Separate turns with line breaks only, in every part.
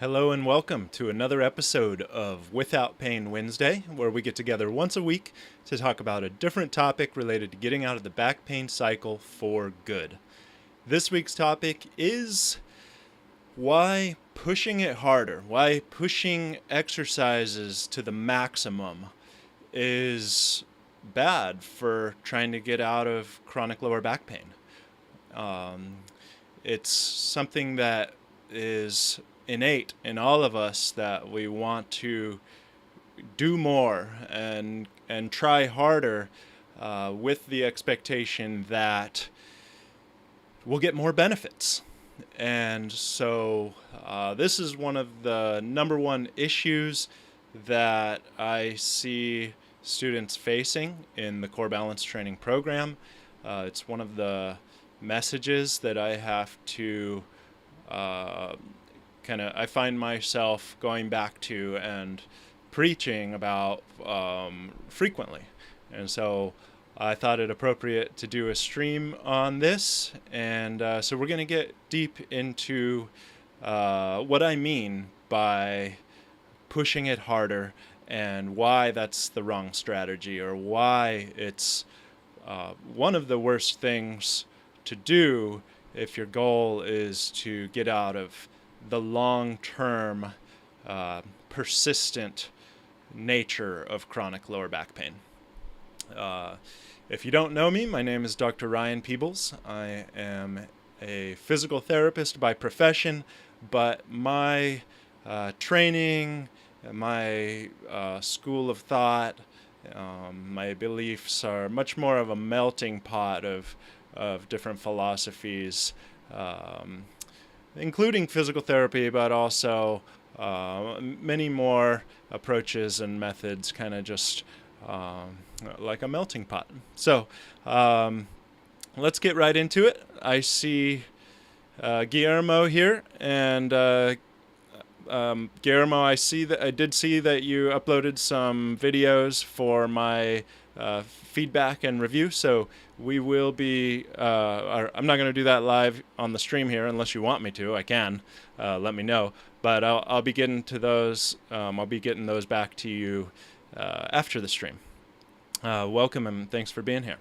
Hello and welcome to another episode of Without Pain Wednesday, where we get together once a week to talk about a different topic related to getting out of the back pain cycle for good. This week's topic is why pushing it harder, why pushing exercises to the maximum is bad for trying to get out of chronic lower back pain. It's something that is innate in all of us that we want to do more and try harder with the expectation that we'll get more benefits. And so this is one of the number one issues that I see students facing in the core balance training program. It's one of the messages that I have to I find myself going back to and preaching about frequently. And so I thought it appropriate to do a stream on this. And so we're going to get deep into what I mean by pushing it harder and why that's the wrong strategy, or why it's one of the worst things to do if your goal is to get out of the long-term, persistent nature of chronic lower back pain. If you don't know me, my name is Dr. Ryan Peebles. I am a physical therapist by profession, but my training, my school of thought, my beliefs are much more of a melting pot of different philosophies, including physical therapy, but also many more approaches and methods, kind of just like a melting pot. So let's get right into it. I see Guillermo here, and Guillermo, I did see that you uploaded some videos for my feedback and review, so we will be I'm not going to do that live on the stream here unless you want me to. I can, let me know, but I'll be getting to those. I'll be getting those back to you after the stream. Welcome and thanks for being here.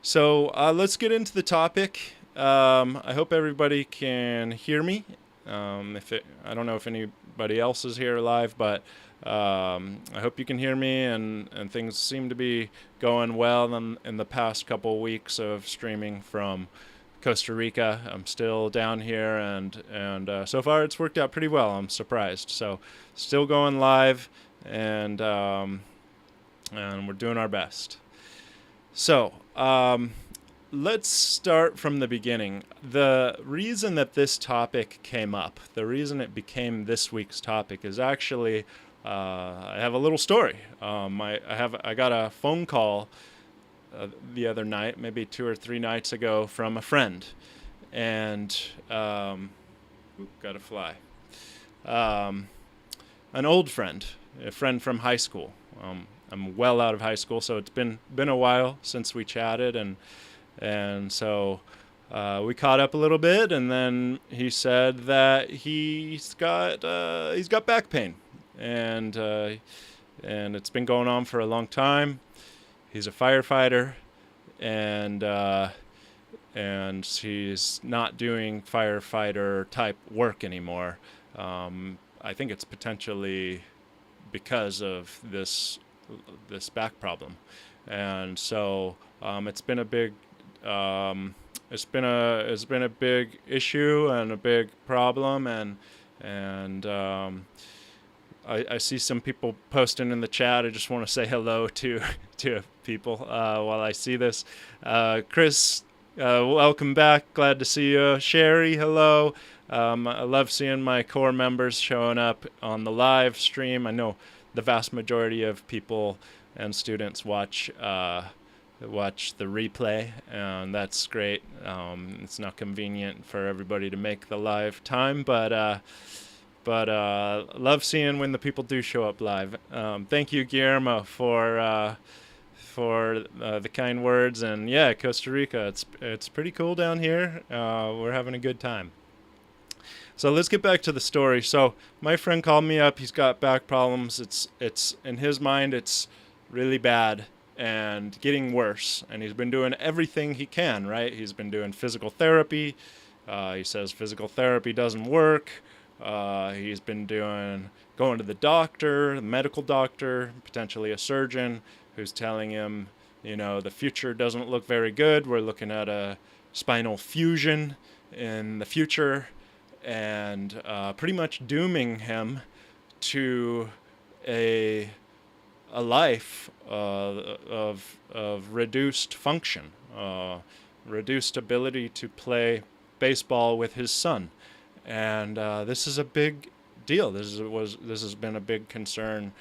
So let's get into the topic. I hope everybody can hear me. I don't know if anybody else is here live, but I hope you can hear me, and things seem to be going well in the past couple weeks of streaming from Costa Rica. I'm still down here, and so far it's worked out pretty well. I'm surprised. So still going live, and we're doing our best. So let's start from the beginning. The reason that this topic came up, the reason it became this week's topic, is actually I have a little story. I got a phone call the other night, maybe 2 or 3 nights ago, from a friend, and gotta fly. An old friend, a friend from high school. I'm well out of high school, so it's been a while since we chatted, and so we caught up a little bit, and then he said that he's got back pain, and it's been going on for a long time. He's a firefighter, and he's not doing firefighter type work anymore. I think it's potentially because of this back problem, and so it's been a big it's been a big issue and a big problem, and I see some people posting in the chat. I just want to say hello to people while I see this. Chris, welcome back. Glad to see you. Sherry, hello. I love seeing my core members showing up on the live stream. I know the vast majority of people and students watch the replay, and that's great. It's not convenient for everybody to make the live time, but love seeing when the people do show up live. Thank you, Guillermo, for the kind words, and yeah, Costa Rica, it's pretty cool down here. We're having a good time. So let's get back to the story. So my friend called me up. He's got back problems. It's in his mind, it's really bad and getting worse. And he's been doing everything he can, right? He's been doing physical therapy. He says physical therapy doesn't work. He's been going to the doctor, the medical doctor, potentially a surgeon, who's telling him, the future doesn't look very good. We're looking at a spinal fusion in the future, and pretty much dooming him to a life of reduced function, reduced ability to play baseball with his son. And this is a big deal. This has been a big concern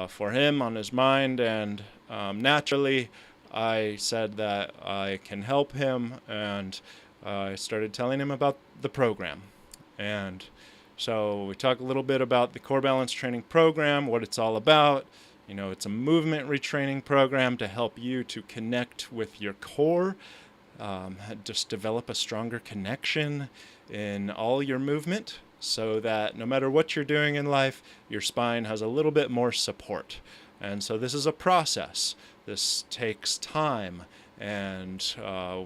for him, on his mind, and naturally I said that I can help him, and I started telling him about the program. And so we talk a little bit about the core balance training program, what it's all about. It's a movement retraining program to help you to connect with your core, just develop a stronger connection in all your movement, so that no matter what you're doing in life, your spine has a little bit more support. And so this is a process. This takes time, and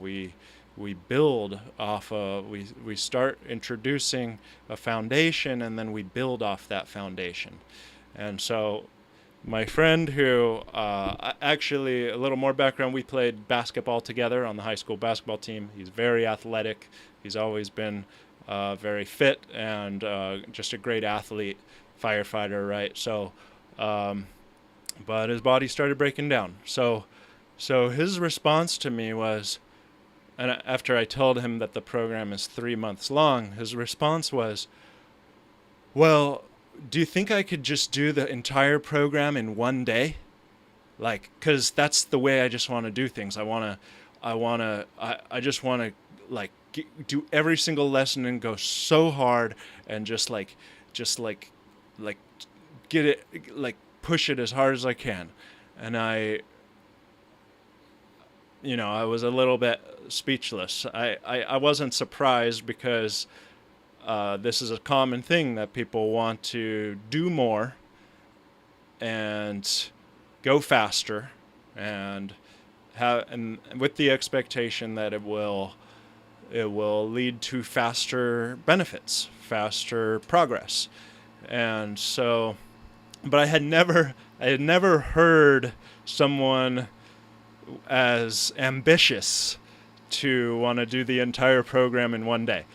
we build off we start introducing a foundation, and then we build off that foundation. And so my friend, who actually, a little more background, we played basketball together on the high school basketball team. He's very athletic. He's always been very fit, and just a great athlete, firefighter, right? So but his body started breaking down. So his response to me was, and after I told him that the program is 3 months long, his response was, well, do you think I could just do the entire program in one day? Like, because that's the way I just want to do things. I just want to, like, do every single lesson and go so hard, and just get it, like, push it as hard as I can. And I was a little bit speechless. I wasn't surprised, because this is a common thing that people want to do more and go faster, and with the expectation that it will lead to faster benefits, faster progress. And so, but I had never heard someone as ambitious to want to do the entire program in one day.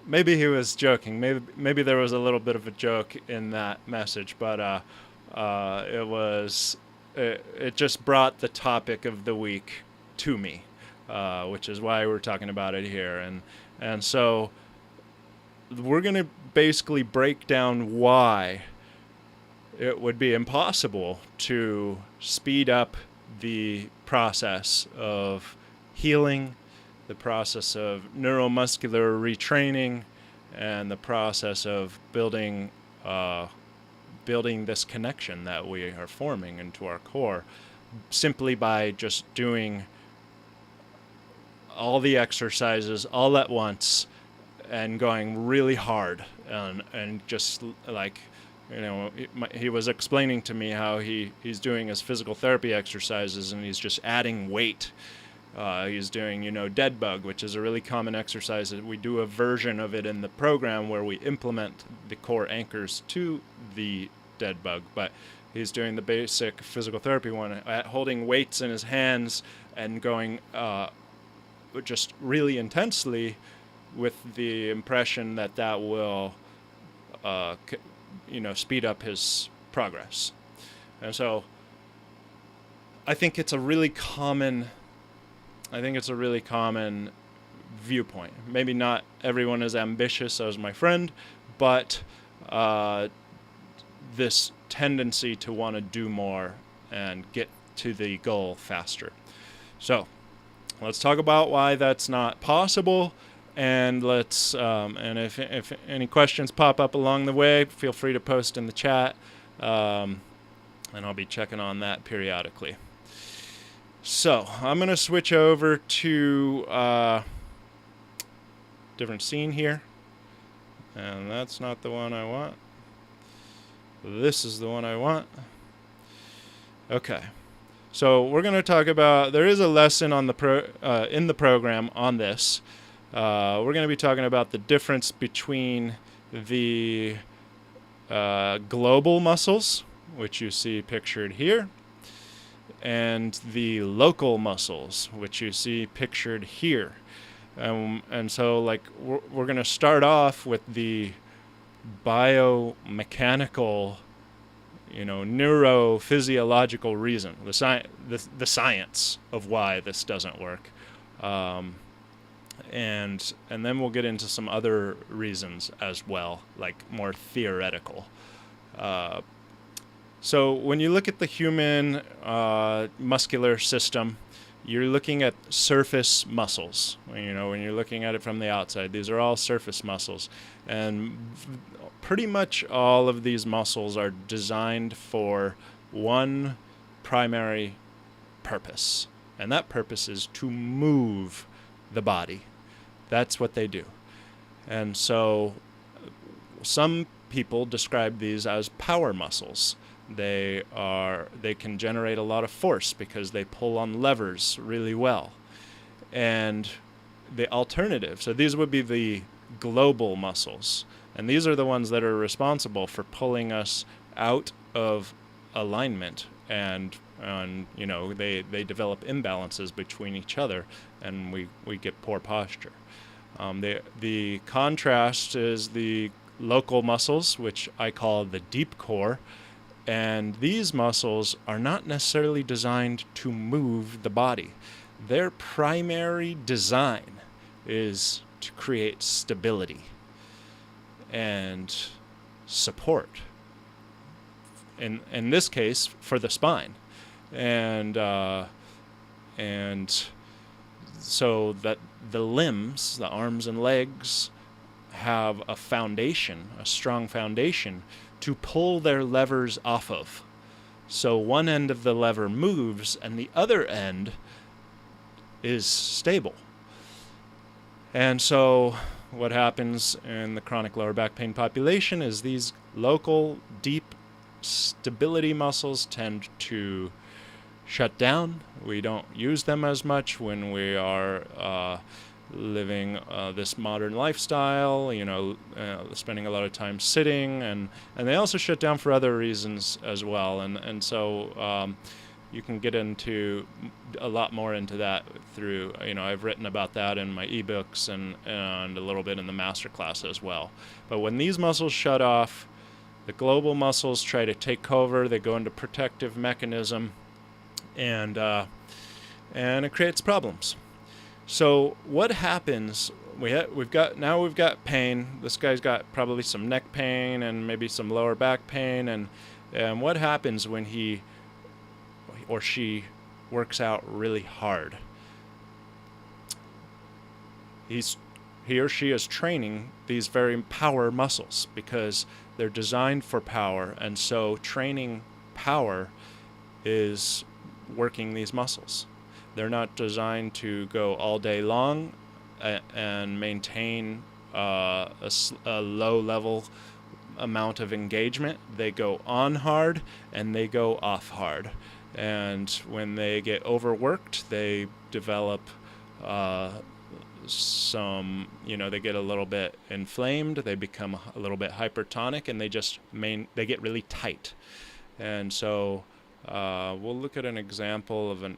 Maybe he was joking. Maybe there was a little bit of a joke in that message, but it just brought the topic of the week to me, which is why we're talking about it here. And so we're going to basically break down why it would be impossible to speed up the process of healing, the process of neuromuscular retraining, and the process of building this connection that we are forming into our core, simply by just doing all the exercises all at once and going really hard, and just like, he was explaining to me how he's doing his physical therapy exercises, and he's just adding weight. He's doing, dead bug, which is a really common exercise. We do a version of it in the program where we implement the core anchors to the dead bug, but he's doing the basic physical therapy one, holding weights in his hands and going just really intensely, with the impression that will speed up his progress. And so I think it's a really common viewpoint. Maybe not everyone is ambitious as my friend, but this tendency to want to do more and get to the goal faster. So let's talk about why that's not possible. And let's and if any questions pop up along the way, feel free to post in the chat, and I'll be checking on that periodically. So I'm going to switch over to different scene here, And that's not the one I want. This is the one I want. Okay. So we're going to talk about, there is a lesson on the in the program on this. We're going to be talking about the difference between the global muscles, which you see pictured here, and the local muscles, which you see pictured here. And so, like, we're going to start off with the biomechanical, neurophysiological reason, the science of why this doesn't work, and then we'll get into some other reasons as well, like more theoretical. So when you look at the human muscular system, you're looking at surface muscles. When you're looking at it from the outside, these are all surface muscles, and pretty much all of these muscles are designed for one primary purpose, and that purpose is to move the body. That's what they do. And so some people describe these as power muscles. They can generate a lot of force because they pull on levers really well. And the alternative, so these would be the global muscles, and these are the ones that are responsible for pulling us out of alignment, and they develop imbalances between each other, and we get poor posture. The contrast is the local muscles, which I call the deep core. And these muscles are not necessarily designed to move the body. Their primary design is to create stability and support. In this case, for the spine, and so that the limbs, the arms and legs, have a foundation, a strong foundation, to pull their levers off of. So one end of the lever moves and the other end is stable. And so what happens in the chronic lower back pain population is these local deep stability muscles tend to shut down. We don't use them as much when we are living this modern lifestyle, spending a lot of time sitting, and they also shut down for other reasons as well, and so you can get into a lot more into that through, I've written about that in my ebooks and a little bit in the masterclass as well. But when these muscles shut off, the global muscles try to take over. They go into protective mechanism, and it creates problems. So what happens? We've got pain. This guy's got probably some neck pain and maybe some lower back pain, and what happens when he or she works out really hard? He or she is training these very power muscles because they're designed for power, and so training power is working these muscles. They're not designed to go all day long and maintain a low level amount of engagement. They go on hard and they go off hard. And when they get overworked, they develop they get a little bit inflamed, they become a little bit hypertonic, and they get really tight. And so we'll look at an example of an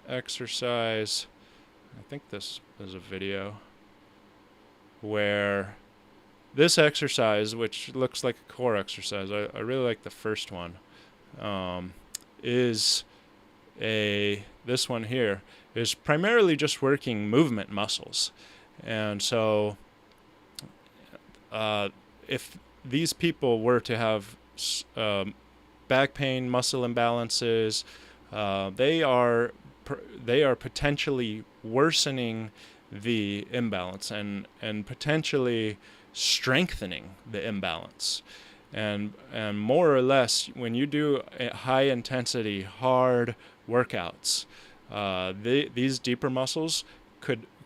exercise. I think this is a video where this exercise, which looks like a core exercise, I really like the first one, this one here is primarily just working movement muscles. And so if these people were to have back pain, muscle imbalances, they are potentially worsening the imbalance and potentially strengthening the imbalance. And more or less, when you do high intensity, hard workouts, these deeper muscles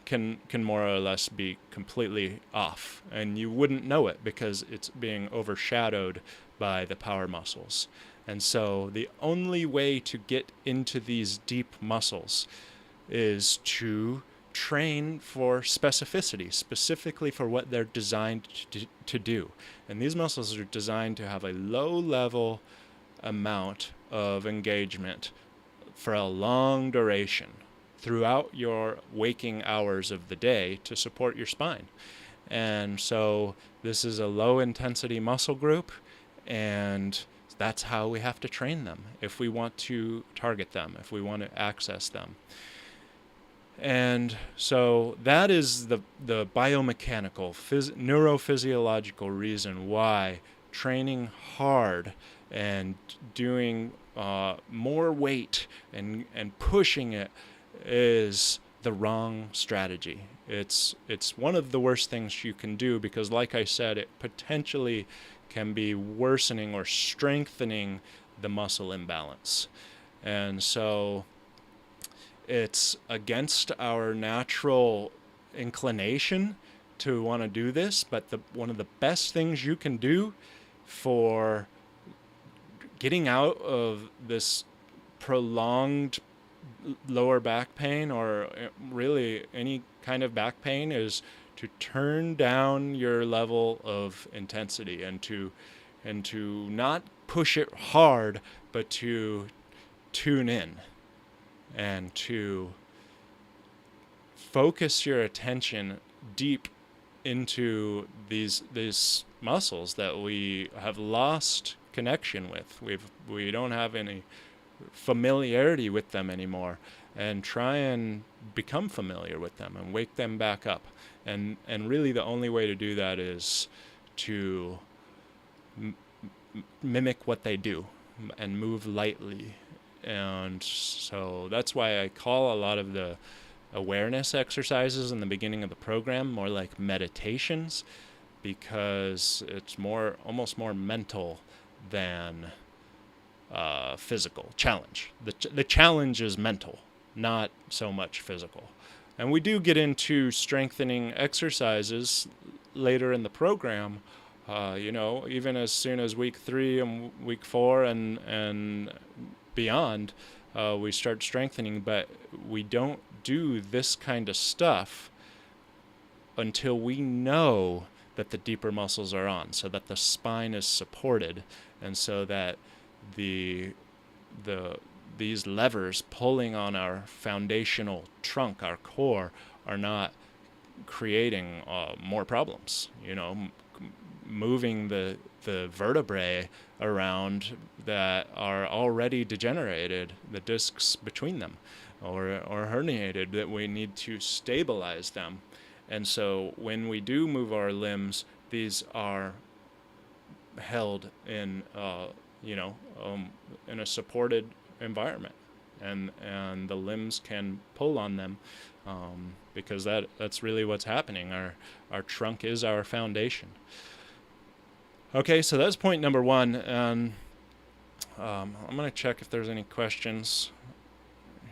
can more or less be completely off, and you wouldn't know it because it's being overshadowed by the power muscles. And so the only way to get into these deep muscles is to train for specificity, specifically for what they're designed to do. And these muscles are designed to have a low level amount of engagement for a long duration throughout your waking hours of the day to support your spine. And so this is a low intensity muscle group, and that's how we have to train them if we want to target them, if we want to access them. And so that is the biomechanical, neurophysiological reason why training hard and doing more weight and pushing it is the wrong strategy. It's one of the worst things you can do because, like I said, it potentially can be worsening or strengthening the muscle imbalance. And so it's against our natural inclination to want to do this, but one of the best things you can do for getting out of this prolonged lower back pain, or really any kind of back pain, is to turn down your level of intensity and to not push it hard, but to tune in and to focus your attention deep into these muscles that we have lost connection with. We don't have any familiarity with them anymore, and try and become familiar with them and wake them back up. And really the only way to do that is to mimic what they do and move lightly. And so that's why I call a lot of the awareness exercises in the beginning of the program more like meditations, because it's almost more mental than physical challenge. The challenge is mental, not so much physical. And we do get into strengthening exercises later in the program, even as soon as week 3 and week 4 and beyond, we start strengthening, but we don't do this kind of stuff until we know that the deeper muscles are on, so that the spine is supported, and so that these levers pulling on our foundational trunk, our core, are not creating more problems. Moving the vertebrae around that are already degenerated, the discs between them, or herniated, that we need to stabilize them. And so when we do move our limbs, these are held in in a supported environment, and the limbs can pull on them, because that's really what's happening. Our trunk is our foundation. Okay, so that's point number 1, and I'm going to check if there's any questions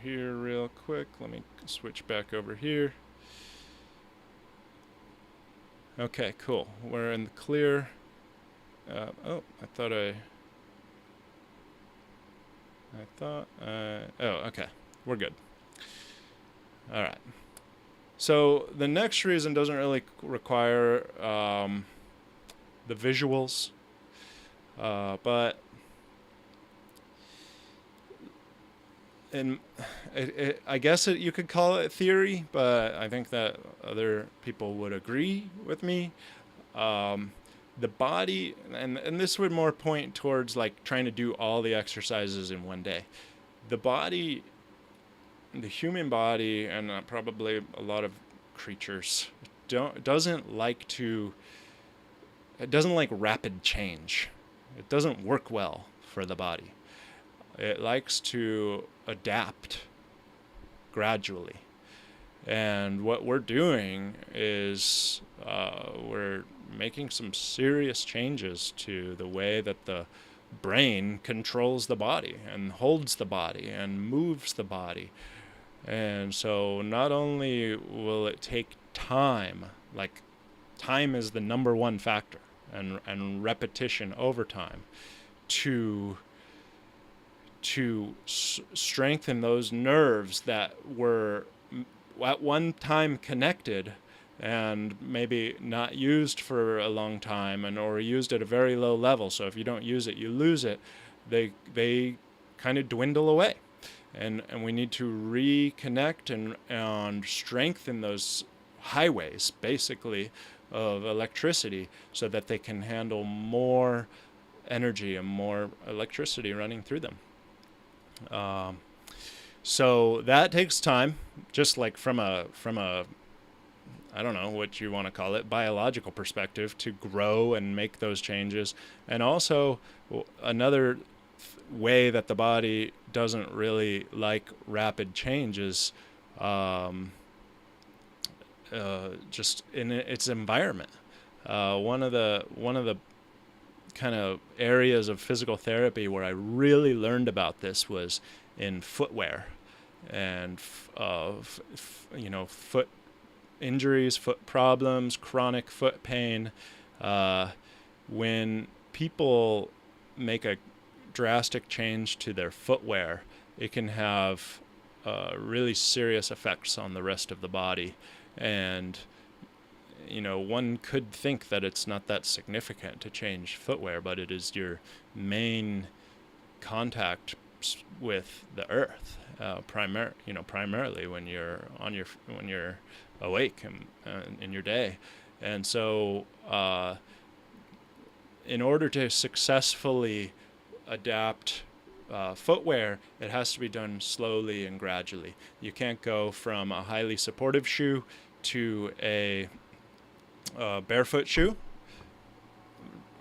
here real quick. Let me switch back over here. Okay, cool. We're in the clear. Okay, we're good. All right. So the next reason doesn't really require the visuals, but I guess you could call it theory, but I think that other people would agree with me. The body, and this would more point towards like trying to do all the exercises in one day. The body, the human body, and probably a lot of creatures, doesn't like rapid change. It doesn't work well for the body. It likes to adapt gradually. And what we're doing is we're making some serious changes to the way that the brain controls the body and holds the body and moves the body. And so not only will it take time, like time is the number one factor, and repetition over time to strengthen those nerves that were at one time connected and maybe not used for a long time, and or used at a very low level. So if you don't use it, you lose it. They kind of dwindle away, and we need to reconnect and strengthen those highways, basically, of electricity, so that they can handle more energy and more electricity running through them. So that takes time, just like from a I don't know what you want to call it, biological perspective, to grow and make those changes. And also another way that the body doesn't really like rapid change is just in its environment. One of the kind of areas of physical therapy where I really learned about this was in footwear and foot injuries, foot problems, chronic foot pain. When people make a drastic change to their footwear, it can have really serious effects on the rest of the body. And one could think that it's not that significant to change footwear, but it is your main contact with the earth, primarily when you're awake in your day. And so in order to successfully adapt footwear, it has to be done slowly and gradually. You can't go from a highly supportive shoe to a barefoot shoe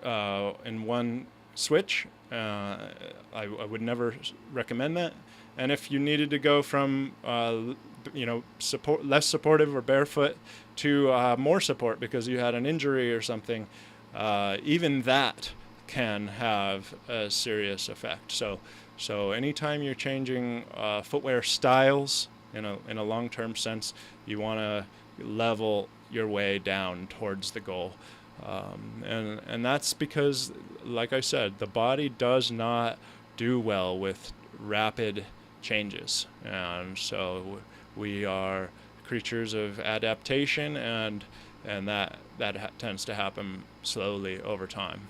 in one switch. I would never recommend that. And if you needed to go from less supportive or barefoot to more support because you had an injury or something, even that can have a serious effect. So anytime you're changing footwear styles in a long-term sense, you want to level your way down towards the goal. And that's because, like I said, the body does not do well with rapid changes. And so we are creatures of adaptation, and that tends to happen slowly over time.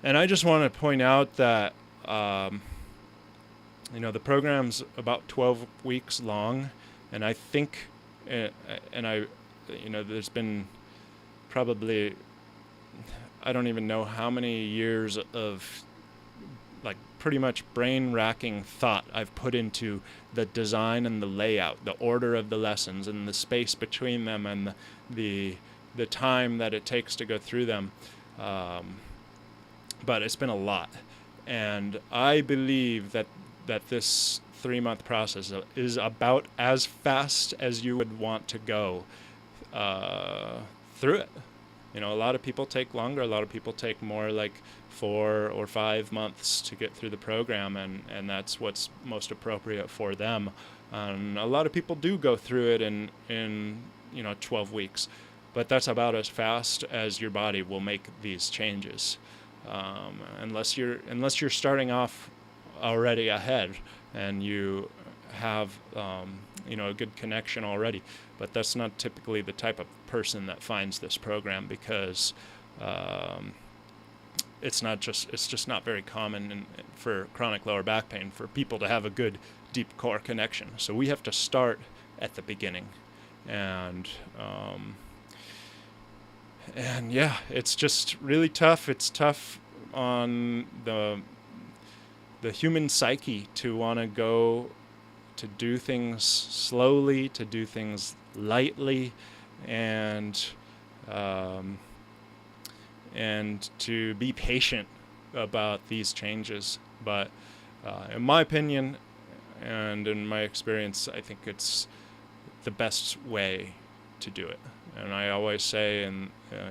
And I just want to point out that the program's about 12 weeks long, and I think, there's been probably, I don't even know how many years of like pretty much brain-racking thought I've put into the design and the layout, the order of the lessons, and the space between them, and the time that it takes to go through them. But it's been a lot, and I believe that this 3-month process is about as fast as you would want to go through it. A lot of people take longer. A lot of people take more, like 4 or 5 months to get through the program, and that's what's most appropriate for them. And a lot of people do go through it in 12 weeks, but that's about as fast as your body will make these changes, unless you're starting off already ahead and you have a good connection already. But that's not typically the type of person that finds this program, because it's just not very common for chronic lower back pain for people to have a good deep core connection. So we have to start at the beginning, and yeah, it's just really tough. It's tough on the human psyche to want to go to do things slowly, to do things lightly, and to be patient about these changes. But in my opinion and in my experience, I think it's the best way to do it. And I always say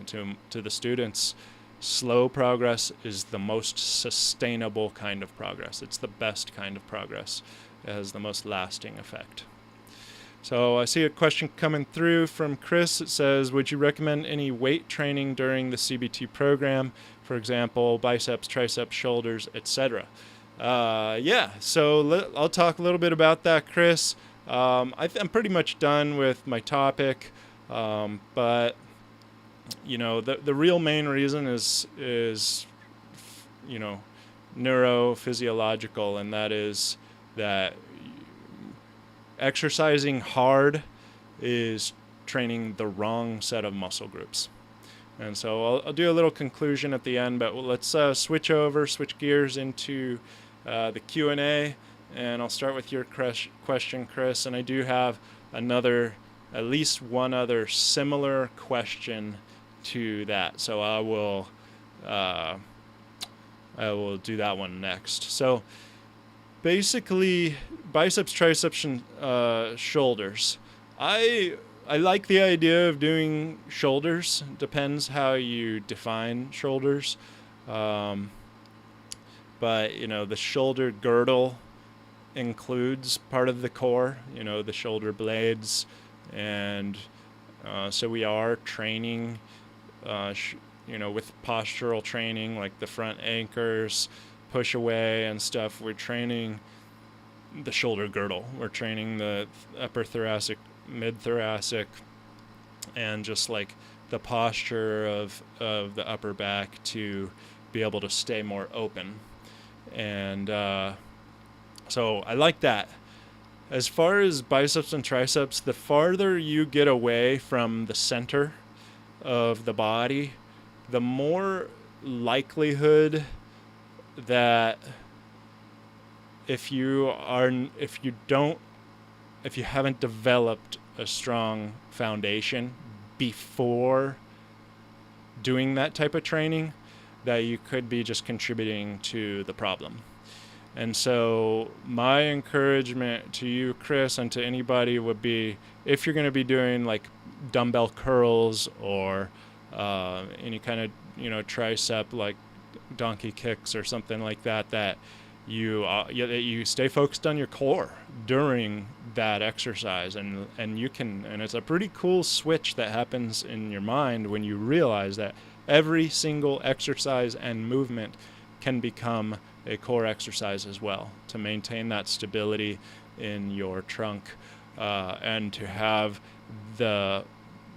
to the students, slow progress is the most sustainable kind of progress. It's the best kind of progress. it has the most lasting effect. So I see a question coming through from Chris. It says, would you recommend any weight training during the CBT program? For example, biceps, triceps, shoulders, etc. Yeah, so I'll talk a little bit about that, Chris. I'm pretty much done with my topic, but you know, the real main reason is you know, neurophysiological, and that is that exercising hard is training the wrong set of muscle groups. And so I'll do a little conclusion at the end, but let's switch gears into the Q&A, and I'll start with your question, Chris. And I do have at least one other similar question to that, so I will do that one next. So basically, biceps, triceps, and shoulders. I like the idea of doing shoulders. Depends how you define shoulders. But you know, the shoulder girdle includes part of the core, you know, the shoulder blades, and so we are training, you know, with postural training like the front anchors, push away and stuff. We're training the shoulder girdle. We're training the upper thoracic, mid thoracic, and just like the posture of the upper back to be able to stay more open. And so I like that. As far as biceps and triceps, the farther you get away from the center of the body, the more likelihood that if you haven't developed a strong foundation before doing that type of training, that you could be just contributing to the problem. And so my encouragement to you, Chris, and to anybody would be, if you're going to be doing like dumbbell curls or any kind of, you know, tricep like donkey kicks or something like that, that you stay focused on your core during that exercise, and it's a pretty cool switch that happens in your mind when you realize that every single exercise and movement can become a core exercise as well, to maintain that stability in your trunk, and to have the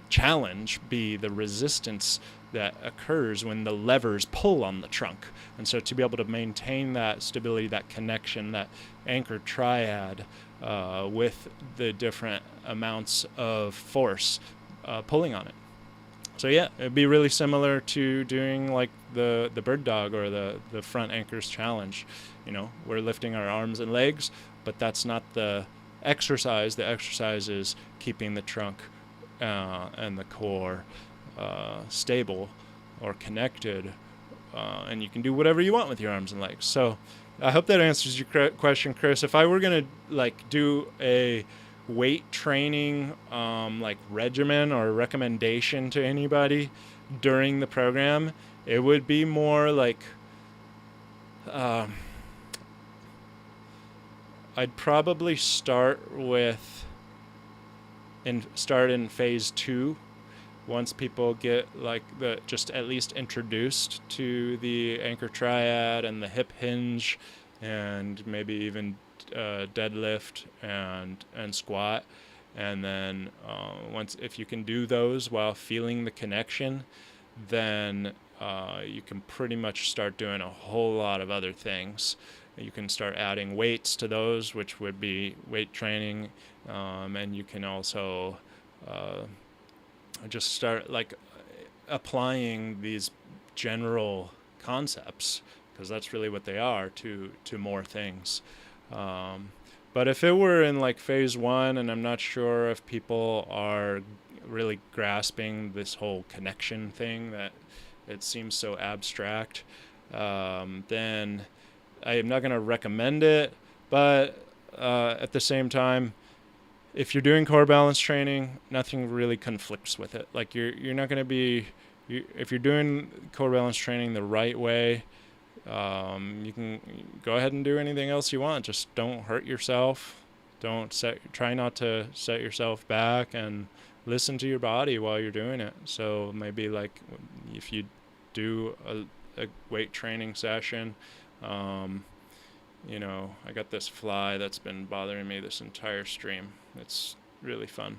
challenge be the resistance that occurs when the levers pull on the trunk. And so to be able to maintain that stability, that connection, that anchor triad with the different amounts of force pulling on it. So yeah, it'd be really similar to doing like the bird dog or the front anchors challenge. You know, we're lifting our arms and legs, but that's not the exercise. The exercise is keeping the trunk and the core stable or connected, and you can do whatever you want with your arms and legs. So I hope that answers your question, Chris. If I were gonna like do a weight training like regimen or recommendation to anybody during the program, it would be more like I'd probably start in phase 2, once people get like just at least introduced to the anchor triad and the hip hinge, and maybe even deadlift and squat. And then if you can do those while feeling the connection, then you can pretty much start doing a whole lot of other things. You can start adding weights to those, which would be weight training, and you can also just start like applying these general concepts, because that's really what they are, to more things. But if it were in like phase 1, and I'm not sure if people are really grasping this whole connection thing, that it seems so abstract, then I am not going to recommend it. But at the same time, if you're doing core balance training, nothing really conflicts with it. Like you're not going to be, if you're doing core balance training the right way, You can go ahead and do anything else you want. Just don't hurt yourself. Try not to set yourself back, and listen to your body while you're doing it. So maybe like if you do a weight training session, I got this fly that's been bothering me this entire stream. It's really fun.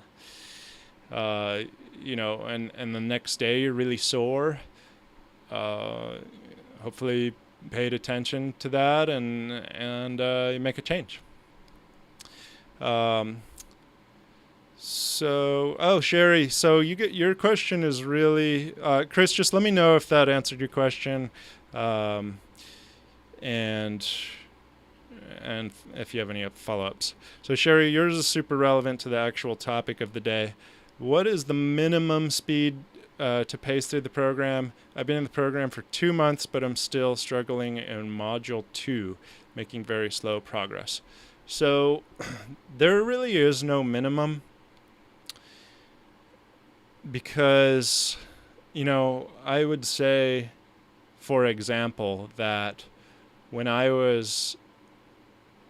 And the next day you're really sore. Hopefully paid attention to that, and you make a change. Sherry, so your question is really, Chris, just let me know if that answered your question. And if you have any follow-ups. So Sherry, yours is super relevant to the actual topic of the day. What is the minimum speed to pace through the program? I've been in the program for 2 months, but I'm still struggling in module 2, making very slow progress. So there really is no minimum, because, I would say, for example, that when I was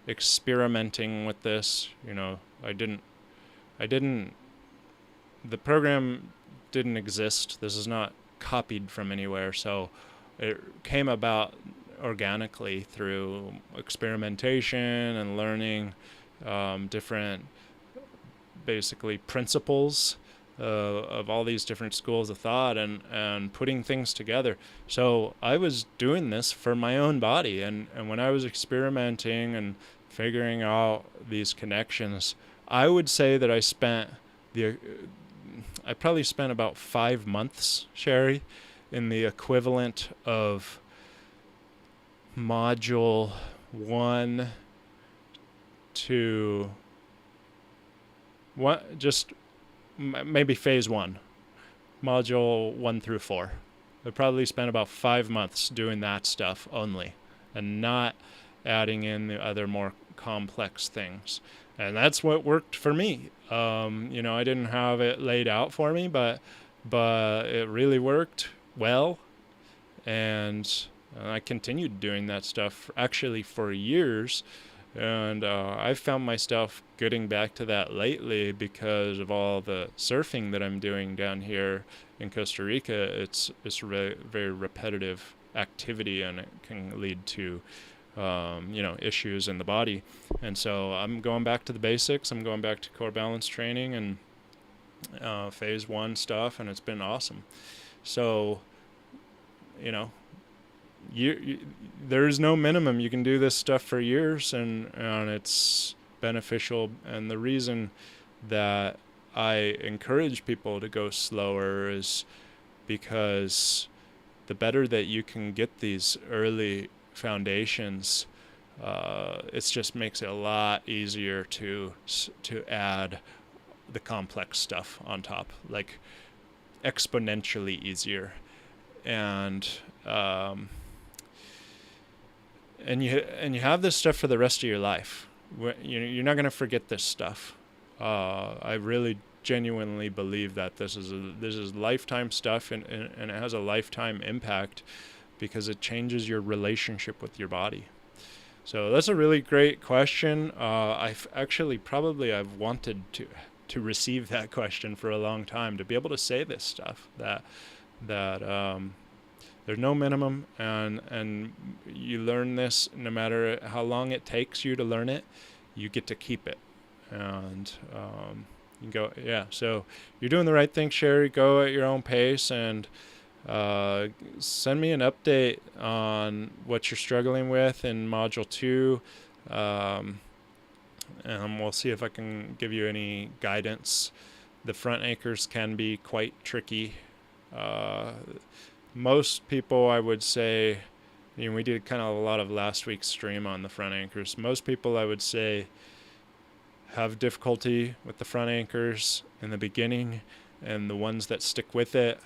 experimenting with this, the program didn't exist. This is not copied from anywhere. So it came about organically through experimentation and learning different, basically, principles of all these different schools of thought, and putting things together. So I was doing this for my own body, and when I was experimenting and figuring out these connections, I would say that I probably spent about 5 months, Sherry, in the equivalent of module 1 to maybe phase 1, module 1 through 4. I probably spent about 5 months doing that stuff only, and not adding in the other more complex things. And that's what worked for me. I didn't have it laid out for me, but it really worked well. And I continued doing that stuff actually for years. And I've found myself getting back to that lately because of all the surfing that I'm doing down here in Costa Rica. It's very, very repetitive activity, and it can lead to issues in the body. And so I'm going back to the basics. I'm going back to core balance training and phase 1 stuff, and it's been awesome. So, there's no minimum. You can do this stuff for years, and it's beneficial. And the reason that I encourage people to go slower is because the better that you can get these early foundations, it just makes it a lot easier to add the complex stuff on top, like exponentially easier. And you have this stuff for the rest of your life. You're not going to forget this stuff. I really genuinely believe that this is lifetime stuff, and it has a lifetime impact, because it changes your relationship with your body. So that's a really great question. I've wanted to receive that question for a long time, to be able to say this stuff, that there's no minimum, and you learn this no matter how long it takes you to learn it. You get to keep it, and you go, so you're doing the right thing, Sherry. Go at your own pace, and send me an update on what you're struggling with in module 2, and we'll see if I can give you any guidance. The front anchors can be quite tricky. Most people, I would say, we did kind of a lot of last week's stream on the front anchors. Most people, I would say, have difficulty with the front anchors in the beginning, and the ones that stick with it,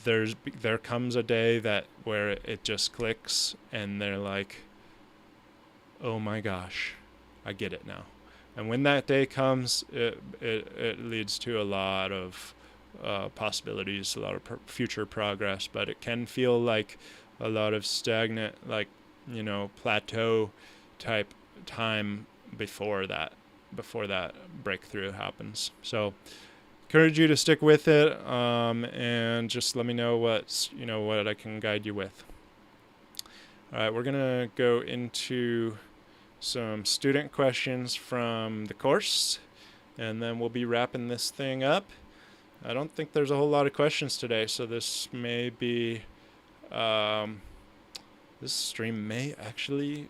there comes a day where it just clicks, and they're like, oh my gosh, I get it now. And when that day comes, it leads to a lot of possibilities, a lot of future progress. But it can feel like a lot of stagnant, like, plateau type time before that breakthrough happens. So encourage you to stick with it, and just let me know what I can guide you with. All right, we're gonna go into some student questions from the course, and then we'll be wrapping this thing up. I don't think there's a whole lot of questions today, so this may be this stream may actually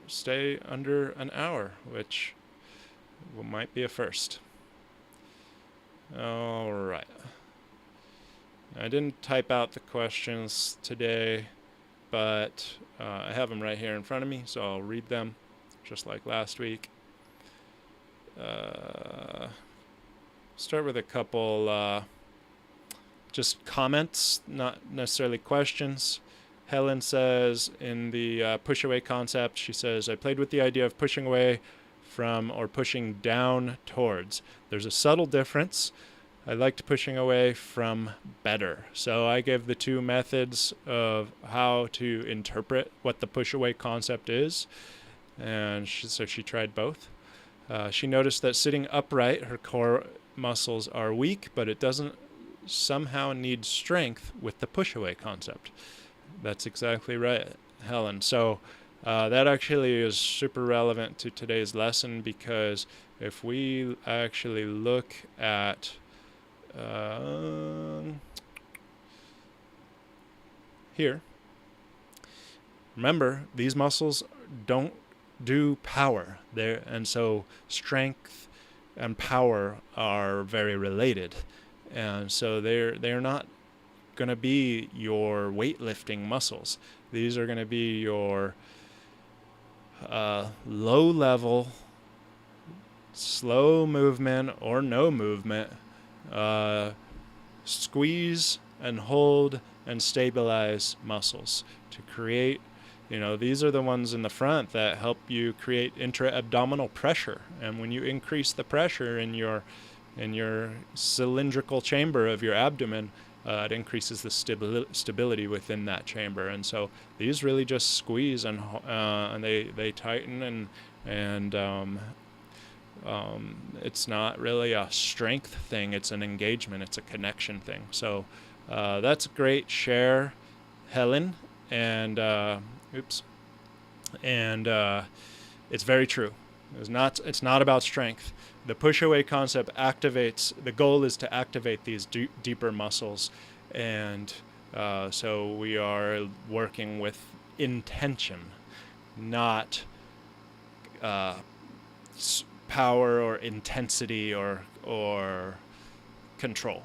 stay under an hour, which might be a first. All right. I didn't type out the questions today, but I have them right here in front of me, so I'll read them just like last week. Start with a couple just comments, not necessarily questions. Helen says in the push away concept, she says, I played with the idea of pushing away from or pushing down towards. There's a subtle difference. I liked pushing away from better. So I gave the two methods of how to interpret what the push away concept is. And so she tried both. She noticed that sitting upright, her core muscles are weak, but it doesn't somehow need strength with the push away concept. That's exactly right, Helen. So that actually is super relevant to today's lesson, because if we actually look at here, remember, these muscles don't do power there, and so strength and power are very related, and so they're not going to be your weightlifting muscles. These are going to be your low level, slow movement or no movement, squeeze and hold and stabilize muscles to create, these are the ones in the front that help you create intra-abdominal pressure. And when you increase the pressure in your cylindrical chamber of your abdomen, it increases the stability within that chamber. And so these really just squeeze and they tighten, and it's not really a strength thing, it's an engagement, it's a connection thing. So that's a great share, Helen, and it's very true. It's not about strength. The push-away concept activates, the goal is to activate these deeper muscles, and so we are working with intention, not power or intensity or control.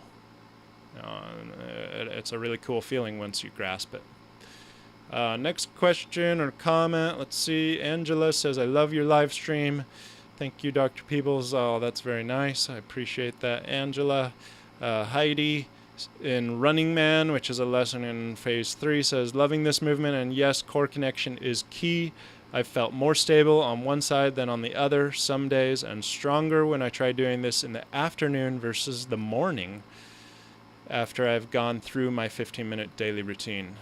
It's a really cool feeling once you grasp it. Next question or comment, let's see. Angela says, I love your live stream. Thank you, Dr. Peebles. Oh, that's very nice. I appreciate that, Angela. Heidi in Running Man, which is a lesson in phase 3, says, loving this movement, and yes, core connection is key. I felt more stable on one side than on the other some days, and stronger when I try doing this in the afternoon versus the morning after I've gone through my 15-minute daily routine.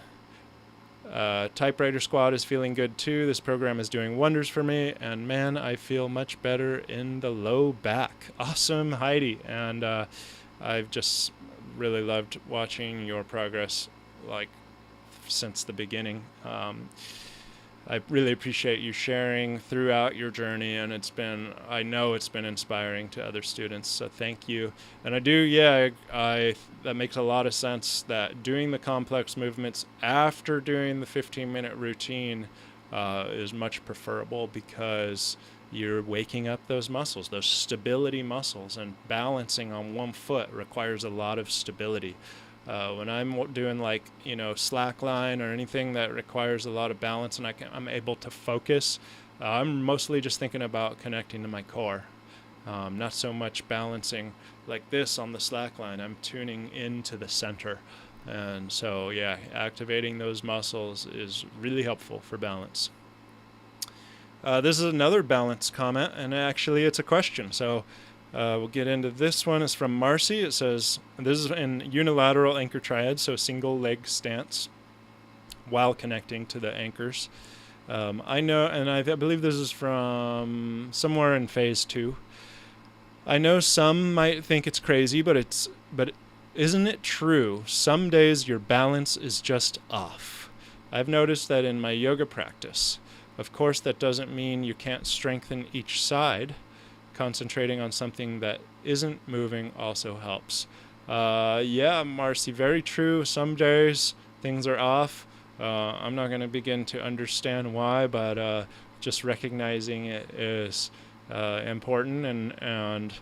Typewriter Squad is feeling good too. This program is doing wonders for me, and man, I feel much better in the low back. Awesome, Heidi. And I've just really loved watching your progress, like, since the beginning. I really appreciate you sharing throughout your journey, and I know it's been inspiring to other students, so thank you. And that makes a lot of sense, that doing the complex movements after doing the 15-minute routine is much preferable, because you're waking up those muscles, those stability muscles, and balancing on one foot requires a lot of stability. When I'm doing slack line or anything that requires a lot of balance and I'm able to focus, I'm mostly just thinking about connecting to my core. Not so much balancing like this on the slack line. I'm tuning into the center. And so, activating those muscles is really helpful for balance. This is another balance comment, and actually it's a question. So we'll get into this one. It's from Marcy. It says, this is in unilateral anchor triad, so single leg stance. while connecting to the anchors. I know, and I believe this is from somewhere in phase 2. I know some might think it's crazy, but isn't it true? Some days your balance is just off. I've noticed that in my yoga practice. Of course, that doesn't mean you can't strengthen each side. Concentrating on something that isn't moving also helps. Yeah, Marcy, very true. Some days things are off. I'm not going to begin to understand why, but just recognizing it is important, and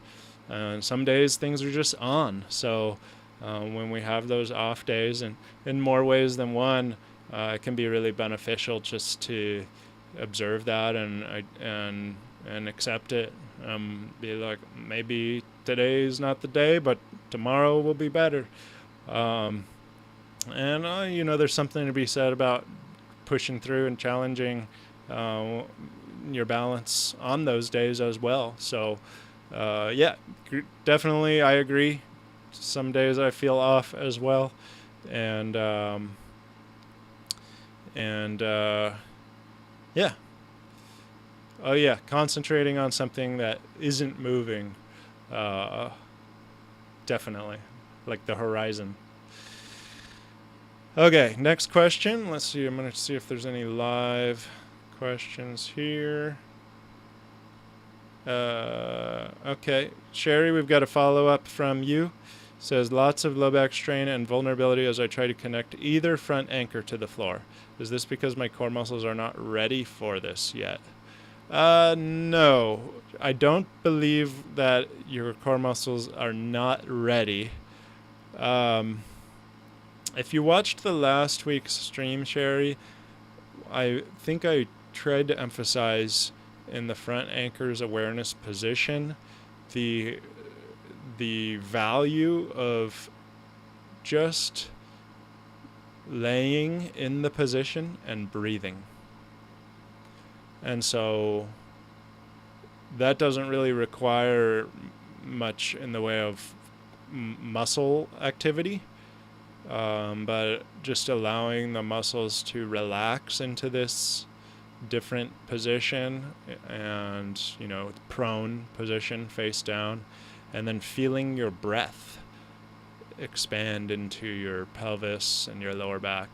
some days things are just on. So when we have those off days, and in more ways than one, it can be really beneficial just to observe that and accept it. Be like, maybe today's not the day, but tomorrow will be better. And there's something to be said about pushing through and challenging your balance on those days as well. So yeah, definitely I agree. Some days I feel off as well, and yeah. Oh yeah, concentrating on something that isn't moving, definitely, like the horizon. Okay, next question. Let's see. I'm going to see if there's any live questions here. Okay, Sherry, we've got a follow-up from you. Says, lots of low back strain and vulnerability as I try to connect either front anchor to the floor. Is this because my core muscles are not ready for this yet? No, I don't believe that your core muscles are not ready. If you watched the last week's stream, Sherry, I think I tried to emphasize in the front anchor's awareness position the value of just laying in the position and breathing. And so that doesn't really require much in the way of muscle activity, but just allowing the muscles to relax into this different position, and prone position, face down, and then feeling your breath expand into your pelvis and your lower back,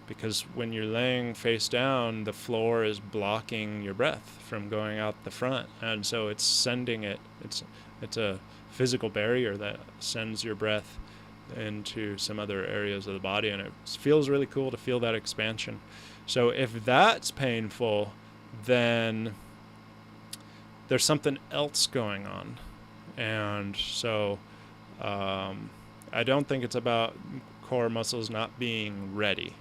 because when you're laying face down, the floor is blocking your breath from going out the front, and so it's sending it. It's a physical barrier that sends your breath into some other areas of the body, and it feels really cool to feel that expansion. So if that's painful, then there's something else going on. And so I don't think it's about core muscles not being ready.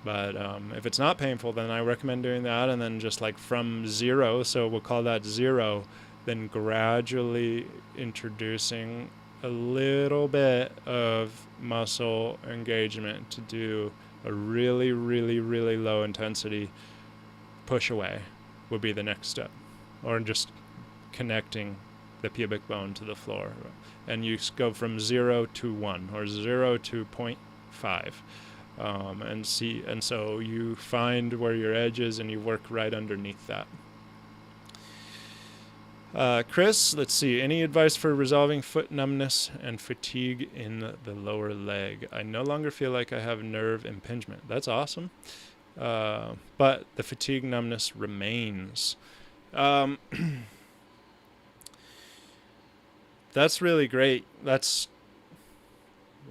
But if it's not painful, then I recommend doing that, and then just like from zero, so we'll call that zero, then gradually introducing a little bit of muscle engagement to do a really, really, really low intensity push away would be the next step, or just connecting the pubic bone to the floor. And you go from 0 to 1 or 0 to 0.5. And so you find where your edge is and you work right underneath that. Chris, let's see. Any advice for resolving foot numbness and fatigue in the lower leg? I no longer feel like I have nerve impingement. That's awesome. But the fatigue numbness remains. That's really great. That's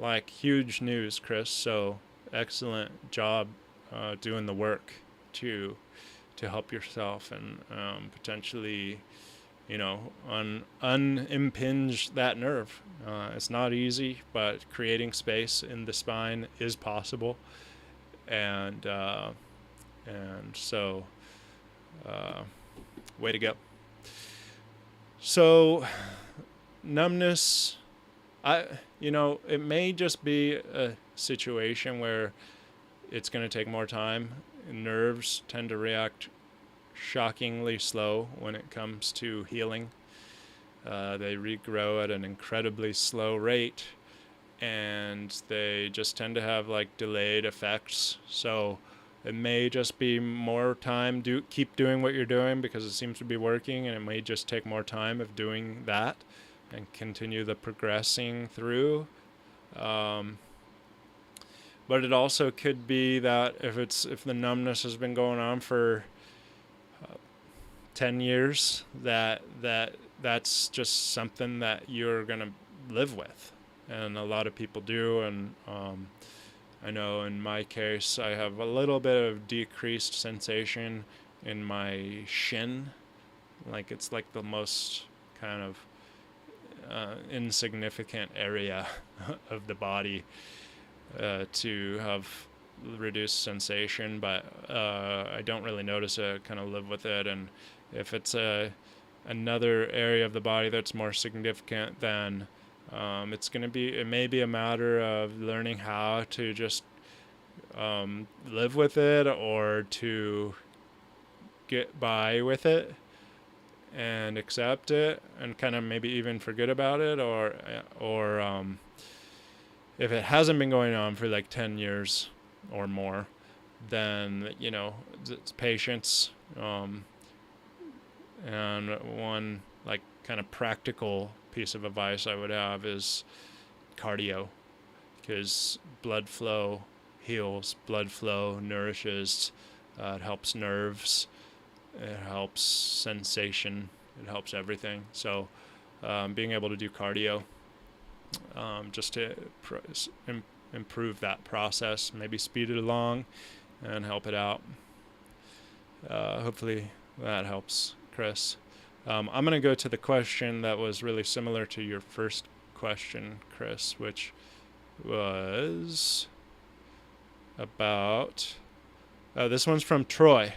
like huge news, Chris. So excellent job doing the work to help yourself and potentially unimpinge that nerve. It's not easy, but creating space in the spine is possible, and so way to go. So numbness, it may just be a situation where it's going to take more time. Nerves tend to react shockingly slow when it comes to healing. They regrow at an incredibly slow rate, and they just tend to have like delayed effects. So It may just be more time. Keep doing what you're doing because it seems to be working, and it may just take more time of doing that and continue the progressing through. But it also could be that if the numbness has been going on for 10 years, that's just something that you're going to live with. And a lot of people do. And I know in my case, I have a little bit of decreased sensation in my shin. Like it's like the most kind of insignificant area of the body to have reduced sensation, but I don't really notice it. I kind of live with it. And if it's another area of the body that's more significant, then it may be a matter of learning how to just live with it, or to get by with it and accept it and kind of maybe even forget about it, or if it hasn't been going on for like 10 years or more, then, it's patience. And one like kind of practical piece of advice I would have is cardio, because blood flow heals, blood flow nourishes, it helps nerves, it helps sensation, it helps everything. So being able to do cardio just to improve that process, maybe speed it along and help it out. Hopefully that helps, Chris. I'm going to go to the question that was really similar to your first question, Chris, which was about... this one's from Troy.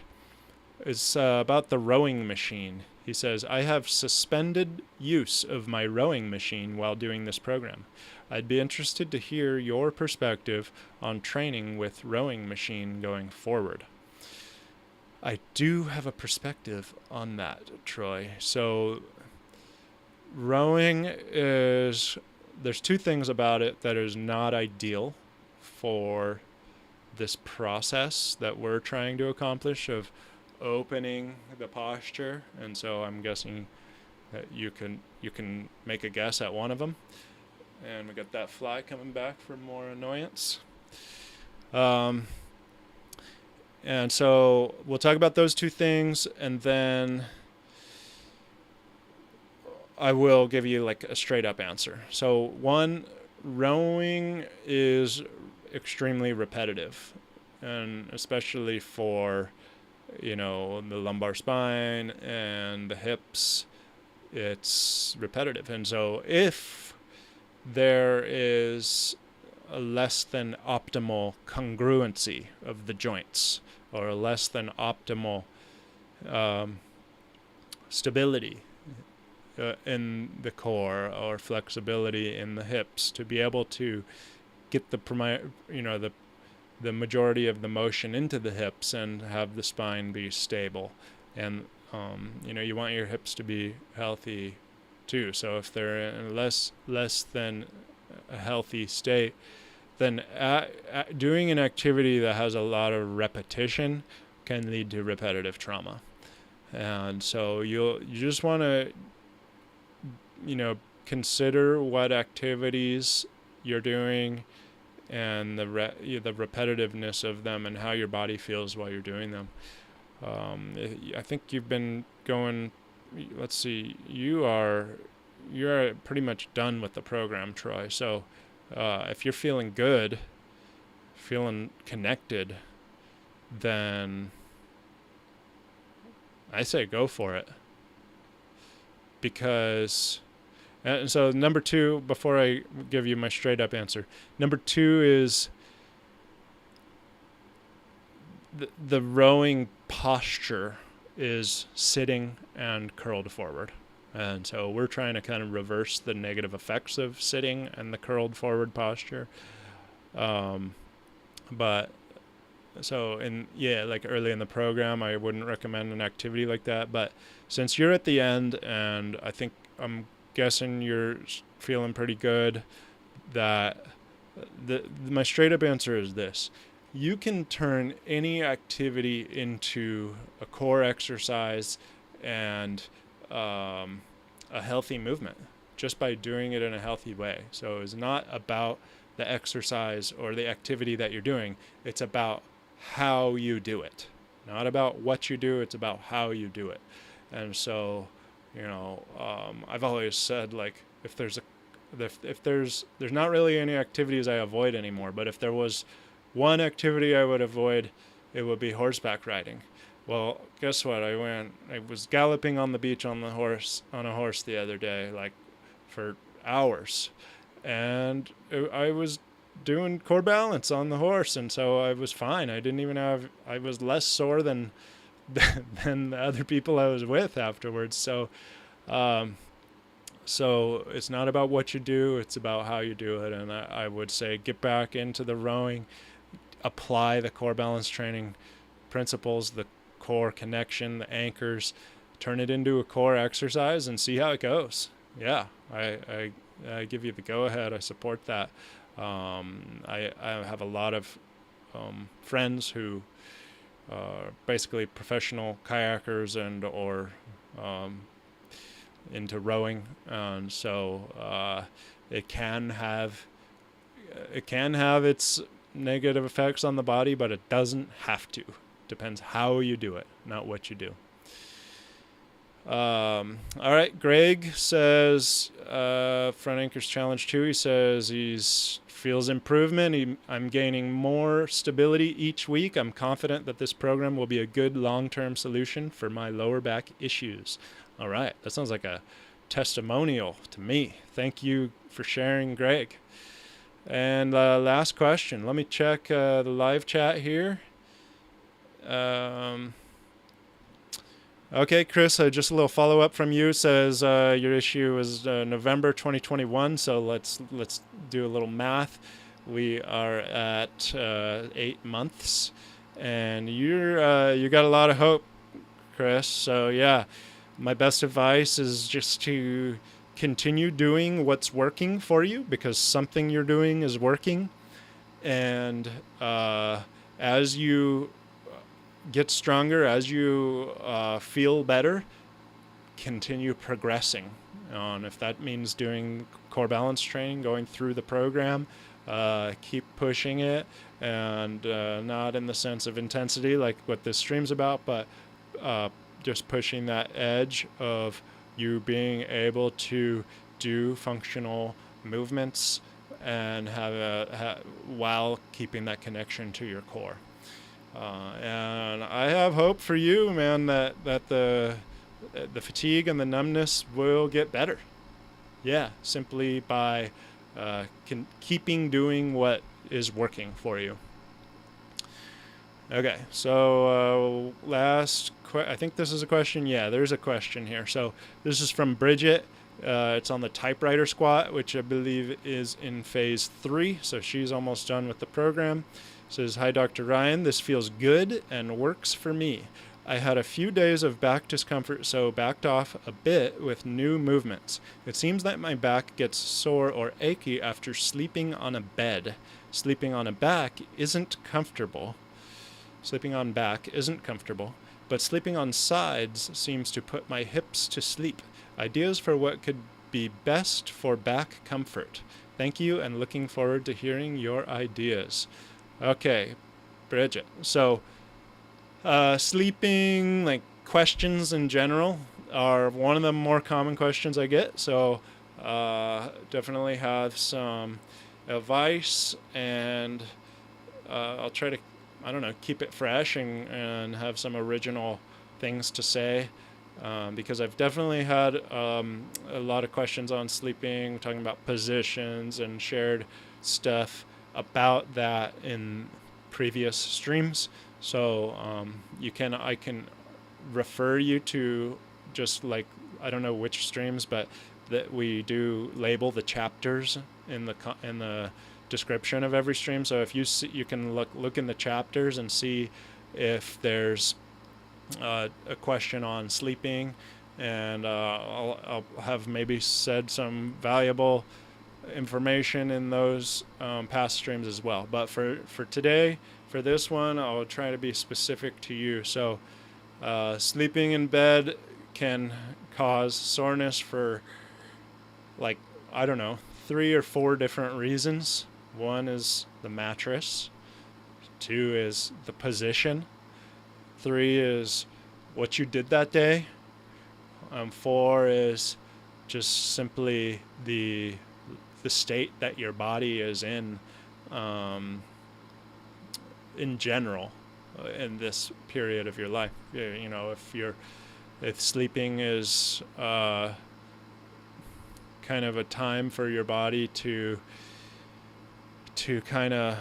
It's about the rowing machine. He says, I have suspended use of my rowing machine while doing this program. I'd be interested to hear your perspective on training with rowing machine going forward. I do have a perspective on that, Troy. So rowing there's two things about it that is not ideal for this process that we're trying to accomplish of opening the posture. And so I'm guessing that you can make a guess at one of them. And we got that fly coming back for more annoyance. And so we'll talk about those two things, and then I will give you like a straight up answer. So one, rowing is extremely repetitive, and especially for, the lumbar spine and the hips, it's repetitive. And so if there is a less than optimal congruency of the joints, or a less than optimal stability in the core, or flexibility in the hips, to be able to get the majority of the motion into the hips and have the spine be stable. And you want your hips to be healthy too. So if they're in less than a healthy state, then doing an activity that has a lot of repetition can lead to repetitive trauma. And so you just want to consider what activities you're doing and the repetitiveness of them and how your body feels while you're doing them. I think you've been going, let's see, you're pretty much done with the program, Troy. So if you're feeling good, feeling connected, then I say go for it. Because, and so number two, before I give you my straight up answer, number two is the rowing posture is sitting and curled forward. And so we're trying to kind of reverse the negative effects of sitting and the curled forward posture. But so like early in the program, I wouldn't recommend an activity like that. But since you're at the end, and I'm guessing you're feeling pretty good, that my straight up answer is this. you can turn any activity into a core exercise and a healthy movement just by doing it in a healthy way. So it's not about the exercise or the activity that you're doing. It's about how you do it. Not about what you do, it's about how you do it. And so, I've always said, like, if there's not really any activities I avoid anymore, but if there was one activity I would avoid, it would be horseback riding. Well, guess what? I was galloping on the beach on a horse the other day, like for hours, and I was doing core balance on the horse, and so I was fine. I was less sore than than the other people I was with afterwards. So it's not about what you do, it's about how you do it. And I would say get back into the rowing, apply the core balance training principles, the core connection, the anchors, turn it into a core exercise and see how it goes. Yeah, I give you the go ahead. I support that. I have a lot of friends who are basically professional kayakers and or into rowing, and so it can have its negative effects on the body, but it doesn't have to. Depends how you do it, not what you do. All right, Greg says Front Anchors Challenge 2. He says he feels improvement. I'm gaining more stability each week. I'm confident that this program will be a good long-term solution for my lower back issues. All right, that sounds like a testimonial to me. Thank you for sharing, Greg. And last question. Let me check the live chat here. Okay, Chris, just a little follow-up from you. Says your issue is November 2021, so let's do a little math. We are at 8 months, and you got a lot of hope, Chris. So yeah, my best advice is just to continue doing what's working for you, because something you're doing is working. And as you get stronger, as you feel better, continue progressing on. If that means doing core balance training, going through the program, keep pushing it, and not in the sense of intensity like what this stream's about, but just pushing that edge of you being able to do functional movements and while keeping that connection to your core. And I have hope for you, man, that the fatigue and the numbness will get better. Yeah, simply by keeping doing what is working for you. Okay, so I think this is a question. Yeah, there's a question here. So this is from Bridget. It's on the typewriter squat, which I believe is in phase 3. So she's almost done with the program. Says, hi, Dr. Ryan. This feels good and works for me. I had a few days of back discomfort, so backed off a bit with new movements. It seems that my back gets sore or achy after sleeping on a bed. Sleeping on back isn't comfortable, but sleeping on sides seems to put my hips to sleep. Ideas for what could be best for back comfort. Thank you, and looking forward to hearing your ideas. Okay, Bridget. So, sleeping, like questions in general, are one of the more common questions I get. So, definitely have some advice, and I'll try to, keep it fresh and have some original things to say. Because I've definitely had a lot of questions on sleeping, talking about positions, and shared stuff about that in previous streams. So I can refer you to just like, I don't know which streams, but that we do label the chapters in the description of every stream. So if you can look in the chapters and see if there's a question on sleeping, and I'll have maybe said some valuable information in those past streams as well. But for today, for this one, I'll try to be specific to you. So sleeping in bed can cause soreness for, like, I don't know, 3 or 4 different reasons. One is the mattress. 2 is the position. 3 is what you did that day. 4 is just simply the state that your body is in general in this period of your life. You know, if sleeping is kind of a time for your body to kind of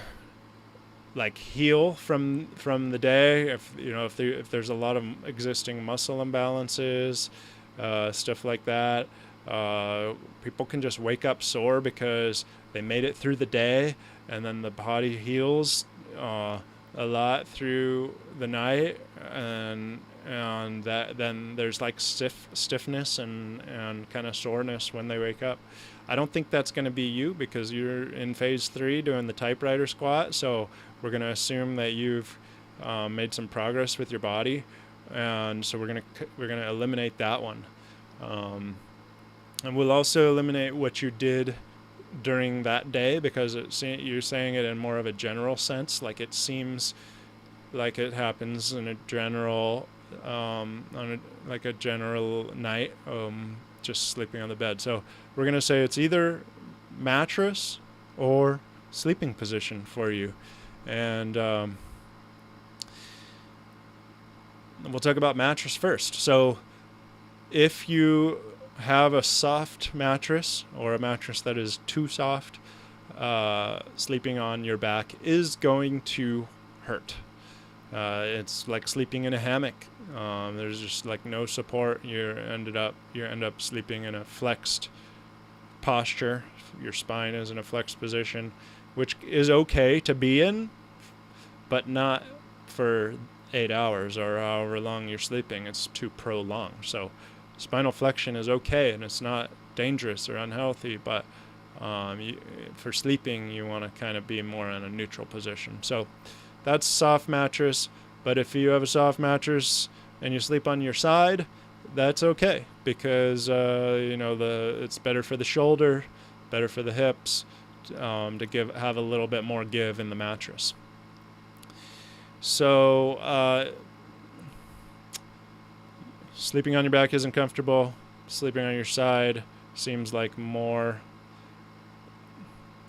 like heal from the day, if there's a lot of existing muscle imbalances, stuff like that, people can just wake up sore because they made it through the day, and then the body heals a lot through the night, and that then there's like stiffness and kind of soreness when they wake up. I don't think that's going to be you, because you're in phase 3 doing the typewriter squat, so we're going to assume that you've made some progress with your body, and so we're going to eliminate that one, and we'll also eliminate what you did during that day, because you're saying it in more of a general sense, like it seems like it happens in a general like a general night, just sleeping on the bed. So we're going to say it's either mattress or sleeping position for you. And we'll talk about mattress first. So if you have a soft mattress, or a mattress that is too soft, sleeping on your back is going to hurt. It's like sleeping in a hammock. There's just like no support. You end up sleeping in a flexed posture. Your spine is in a flexed position, which is okay to be in, but not for 8 hours or however long you're sleeping. It's too prolonged. So spinal flexion is okay, and it's not dangerous or unhealthy, but for sleeping, you want to kind of be more in a neutral position. So that's soft mattress. But if you have a soft mattress and you sleep on your side, that's okay, because it's better for the shoulder, better for the hips, to have a little bit more give in the mattress. So sleeping on your back isn't comfortable. Sleeping on your side seems like more.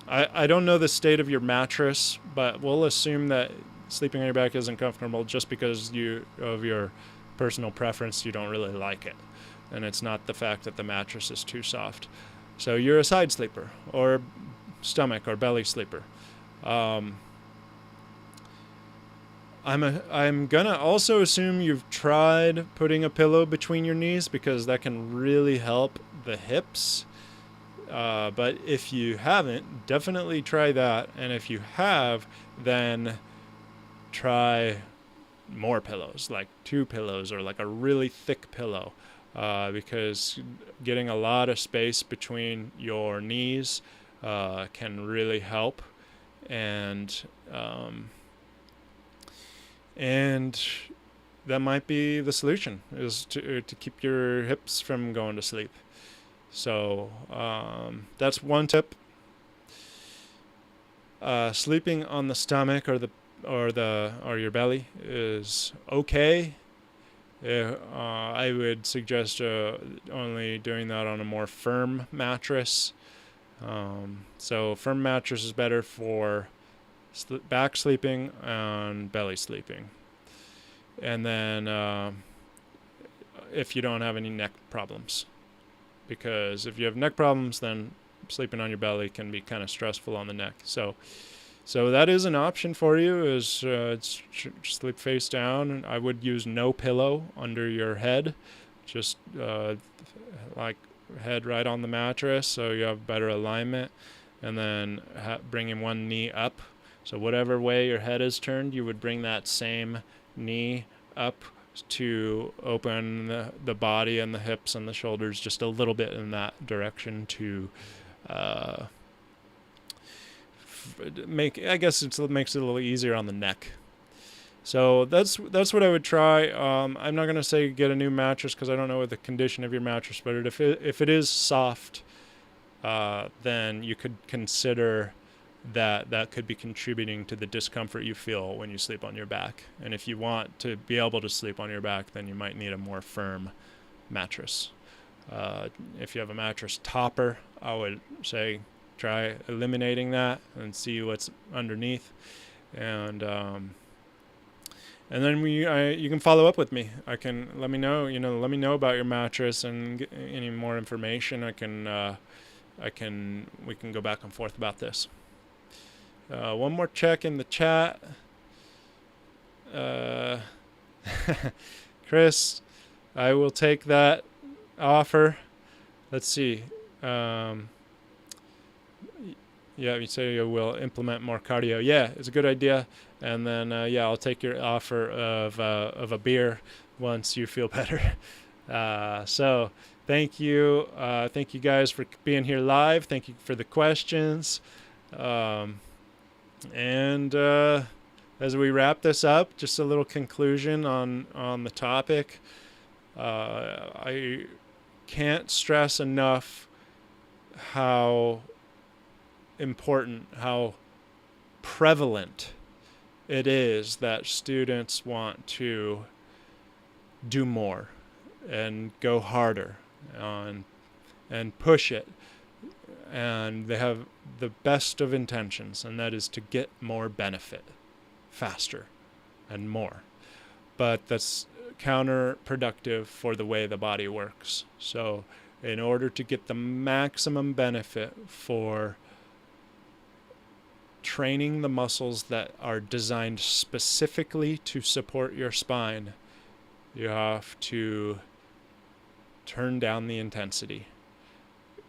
I don't know the state of your mattress, but we'll assume that sleeping on your back isn't comfortable just because of your personal preference. You don't really like it, and it's not the fact that the mattress is too soft. So you're a side sleeper, or stomach or belly sleeper. I'm gonna also assume you've tried putting a pillow between your knees, because that can really help the hips. But if you haven't, definitely try that. And if you have, then try more pillows, like 2 pillows, or like a really thick pillow, because getting a lot of space between your knees can really help. And that might be the solution, is to keep your hips from going to sleep. So that's one tip. Sleeping on the stomach or your belly is okay. I would suggest only doing that on a more firm mattress. So firm mattress is better for back sleeping and belly sleeping. And then if you don't have any neck problems, because if you have neck problems, then sleeping on your belly can be kind of stressful on the neck. So that is an option for you, is sleep face down. I would use no pillow under your head, just like head right on the mattress, so you have better alignment, and then bringing one knee up. So whatever way your head is turned, you would bring that same knee up to open the body and the hips and the shoulders just a little bit in that direction, to I guess it makes it a little easier on the neck. So that's what I would try. I'm not gonna say get a new mattress because I don't know the condition of your mattress, but if it is soft, then you could consider that could be contributing to the discomfort you feel when you sleep on your back. And if you want to be able to sleep on your back, then you might need a more firm mattress. If you have a mattress topper, I would say try eliminating that and see what's underneath. And then you can follow up with me. Let me know about your mattress and get any more information. We can go back and forth about this. One more check in the chat. Chris, I will take that offer. Let's see. Yeah, you say you will implement more cardio. Yeah, it's a good idea. And then yeah, I'll take your offer of a beer once you feel better. So thank you guys for being here live. Thank you for the questions. And as we wrap this up, just a little conclusion on the topic. I can't stress enough how important, how prevalent it is that students want to do more and go harder and push it. And they have the best of intentions, and that is to get more benefit faster and more. But that's counterproductive for the way the body works. So in order to get the maximum benefit for training the muscles that are designed specifically to support your spine, you have to turn down the intensity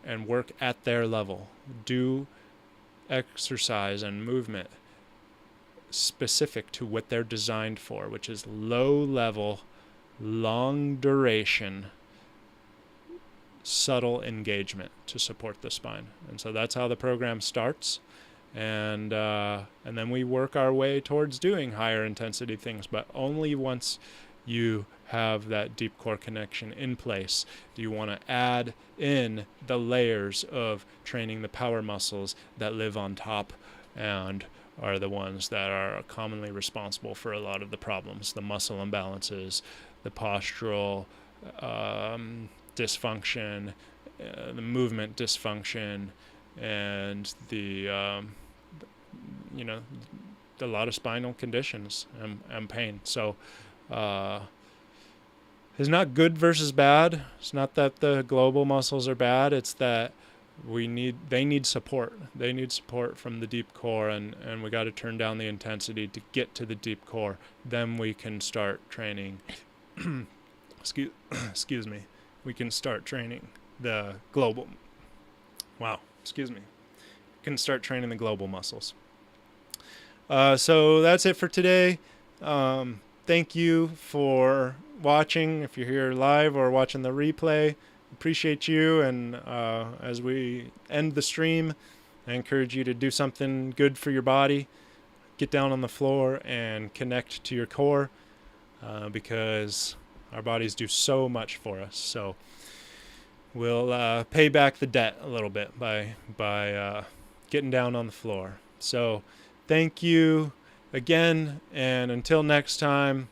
and work at their level. Do exercise and movement specific to what they're designed for, which is low level, long duration, subtle engagement to support the spine. And so that's how the program starts. And then we work our way towards doing higher intensity things, but only once you have that deep core connection in place do you want to add in the layers of training the power muscles that live on top and are the ones that are commonly responsible for a lot of the problems, the muscle imbalances, the postural dysfunction, the movement dysfunction, and a lot of spinal conditions and pain. So it's not good versus bad. It's not that the global muscles are bad. It's that they need support. They need support from the deep core, and we got to turn down the intensity to get to the deep core. Then we can start training. Excuse me. We can start training the global. Wow. Excuse me. We can start training the global muscles. So that's it for today. Thank you for watching. If you're here live or watching the replay, appreciate you. And as we end the stream, I encourage you to do something good for your body. Get down on the floor and connect to your core, because our bodies do so much for us. So we'll pay back the debt a little bit by getting down on the floor. So thank you again, and until next time,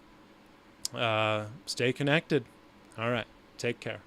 stay connected. All right, take care.